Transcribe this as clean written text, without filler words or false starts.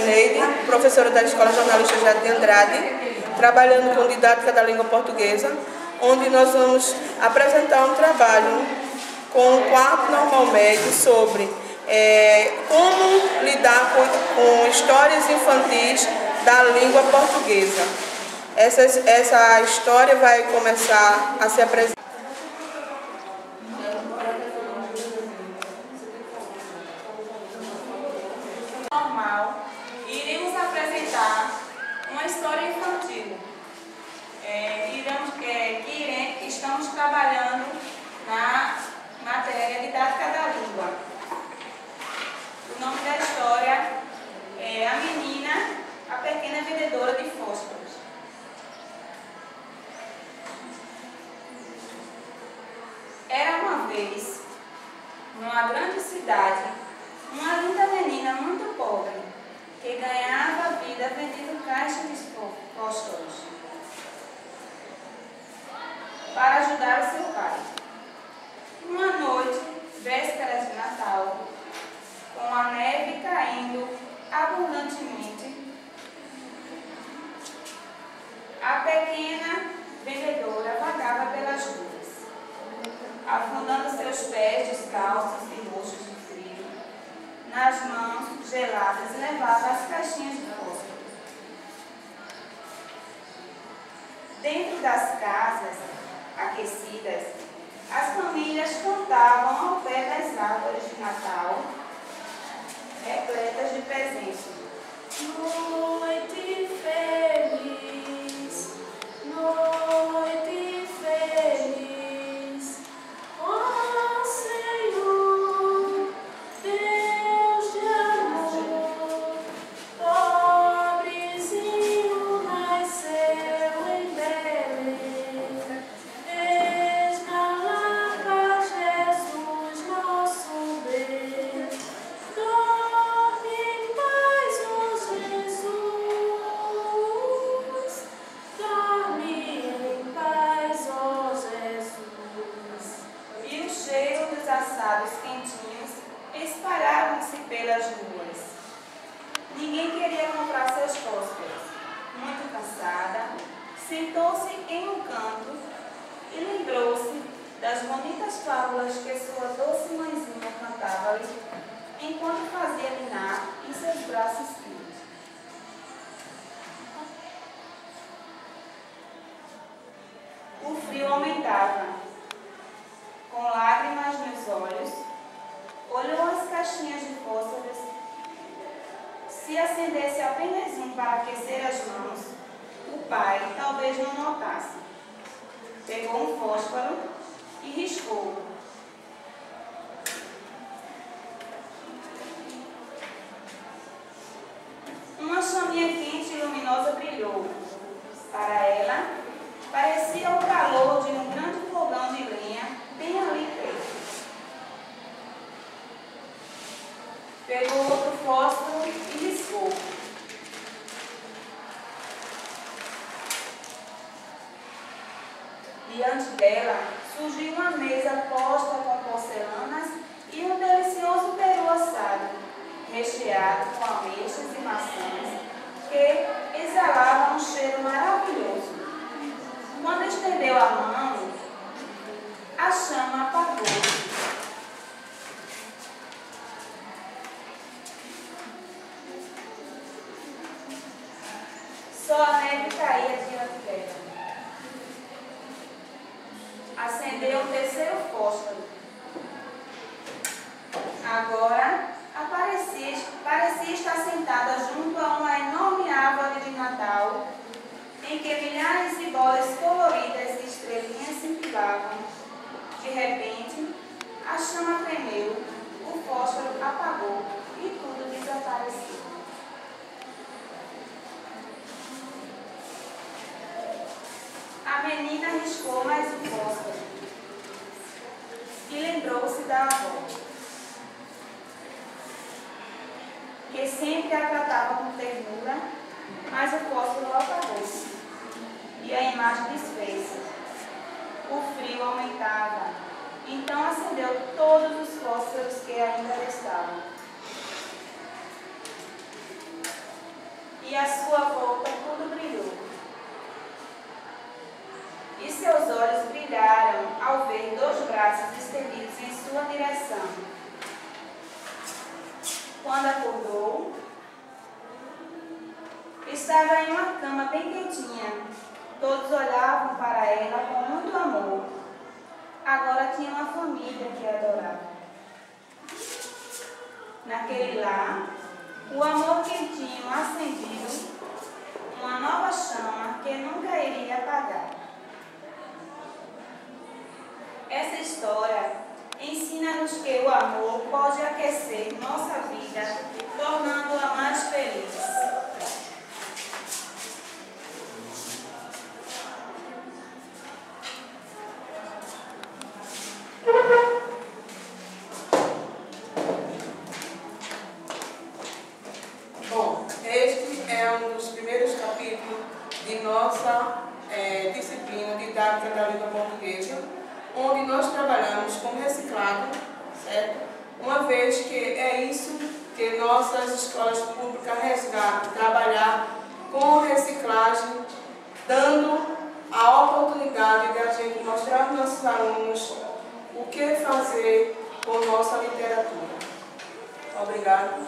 Neide, professora da Escola Jornalista Jade de Andrade, trabalhando com didática da língua portuguesa, onde nós vamos apresentar um trabalho com o quarto normal médio sobre como lidar com histórias infantis da língua portuguesa. Essa história vai começar a se apresentar. Iremos apresentar uma história infantil. Estamos trabalhando na matéria didática da língua. O nome da história é A Menina, a Pequena Vendedora de Fósforos. Era uma vez, numa grande cidade, uma linda menina muito pobre, que ganhava a vida vendendo caixas de fósforos para ajudar o seu pai. Uma noite, véspera de Natal, com a neve caindo abundantemente, a pequena vendedora vagava pelas ruas, afundando seus pés descalços e roxos de frio nas mãos geladas e levava as caixinhas de fósforo. Dentro das casas aquecidas, as famílias cantavam ao pé das árvores de Natal, repletas de presentes. Noite feliz, noite feliz, ó Senhor, Deus de amor, pobrezinho nasceu em Belém, escalava Jesus nosso bem, dorme em paz, ó Jesus, dorme em paz, ó Jesus. E o cheiro dos assados quentinhos espalhavam-se pelas ruas. Ninguém queria comprar seus fósforos. Muito cansada, sentou-se em um canto e lembrou-se das bonitas fábulas que sua doce mãezinha cantava-lhe enquanto fazia ninar em seus braços finos. O frio aumentava. Com lágrimas nos olhos, olhou as caixinhas de fósforos. Se acendesse apenas um para aquecer as mãos, o pai talvez não notasse. Pegou um fósforo e riscou. Uma chaminha quente e luminosa brilhou. Para ela, parecia o calor de um grande fogão de lenha bem ali perto. Pegou outro fósforo e riscou. Diante dela surgiu uma mesa posta com porcelanas e um delicioso peru assado, recheado com ameixas e maçãs, que exalavam um cheiro maravilhoso. Quando estendeu a mão, a chama apagou. Só a neve caía diante dela. Acendeu o terceiro fósforo. Agora, parecia estar sentada junto a uma enorme árvore de Natal, em que milhares de bolas coloridas e estrelinhas cintilavam. De repente, a chama tremeu, o fósforo apagou e tudo desapareceu. A menina riscou mais um fósforo e lembrou-se da avó, que sempre a tratava com ternura, mas o fósforo apagou-se e a imagem desfez-se. O frio aumentava, então acendeu todos os fósforos que ainda restavam. e a sua roupa tudo brilhou. E seus olhos brilharam ao ver 2 braços estendidos em sua direção. Quando acordou, estava em uma cama bem quentinha. Todos olhavam para ela com muito amor. Agora tinha uma família que a adorava. Naquele lar, o amor quentinho acendido, uma nova chama que nunca iria apagar. Essa história ensina-nos que o amor pode aquecer nossa vida, tornando-a mais feliz. Bom, este é um dos primeiros capítulos de nossa disciplina didática da língua portuguesa, onde nós trabalhamos com reciclado, certo? Uma vez que é isso que nossas escolas públicas resgatam, trabalhar com reciclagem, dando a oportunidade de a gente mostrar aos nossos alunos o que fazer com nossa literatura. Obrigada.